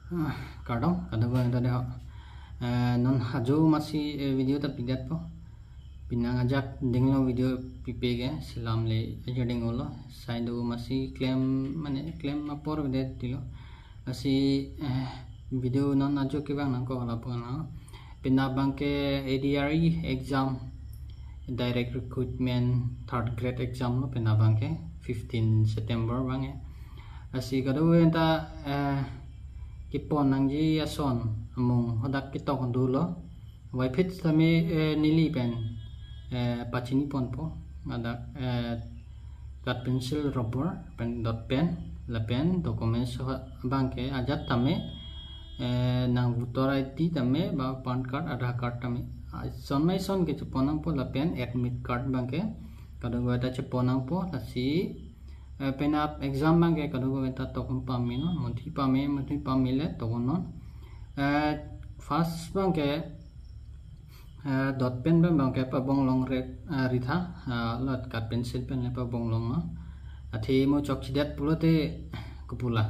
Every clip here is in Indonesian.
Cardong kada ba ta deho non hajo masih video ta pidat po pinang ajak dinglo video pipege silam le ajading ulo saido masih claim mane claim apor videt dilo asi video non ajo ke bang nangko ala pona pinabang ke ADRE exam direct recruitment third grade exam no pinabang ke 15 September bang asi kado enta kipon nangji ason among hodak kitok dulo wipit tami nili pen pachini pon po ada cut pencil rubber pen dot pen la pen document so bangke ajat tame nang voter ID tame ba pan card aadhaar card tame son mai son ke ponang po la pen admit card bangke kado gata ponang po lasi penap exam bangke kado gata tokon pami no monthi pami le tokon first bangke dot pen bangke pa bonglong red ritha lot cut pencil pen le pa bonglong no athi mo chok chidat pulote kupula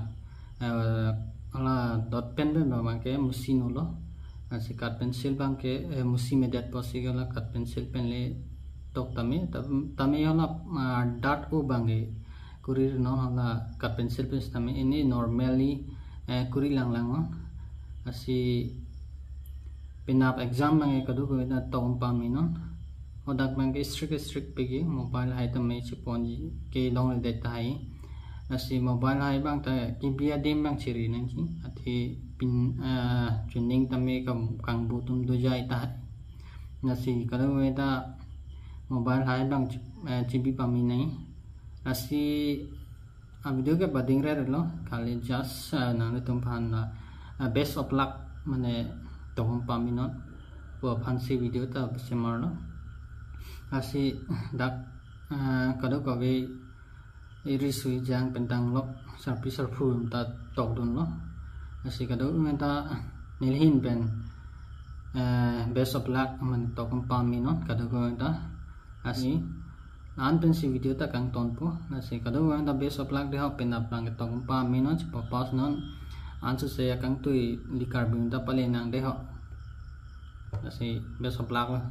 ala dot pen bangke musin ulo asi cut pencil bangke musi medat posigala cut pencil pen le tok tame ala dot o bangke kurir no ala cut pencil pen tame ini normally kuri lang asi pinap exam bangke kadu ko na tong pami non odak bangke strict pegi mobile hai tame chiponji ke long de tai asi mobile hai bang ta kibia dim bang chiri nang ki athi pin training tame kang butum do jai ta nasi kadu eta mobile hai bang chibi pami nai asi video ke bading re lo kali just nang tum phan best of luck mane tong paminot po fancy video ta semarno asi dak kado kawe iri sui jang pentang lok sarpi sarfu ta tok don lo asi kado menta nilhin pen best of luck man tong paminot kado ko ta asi an pen si video ta kang ton po asi kado ta best of luck de hop pen apang tong paminot pa pas non answer saya kang tui likar binta pale nang deho asi best of luck lah.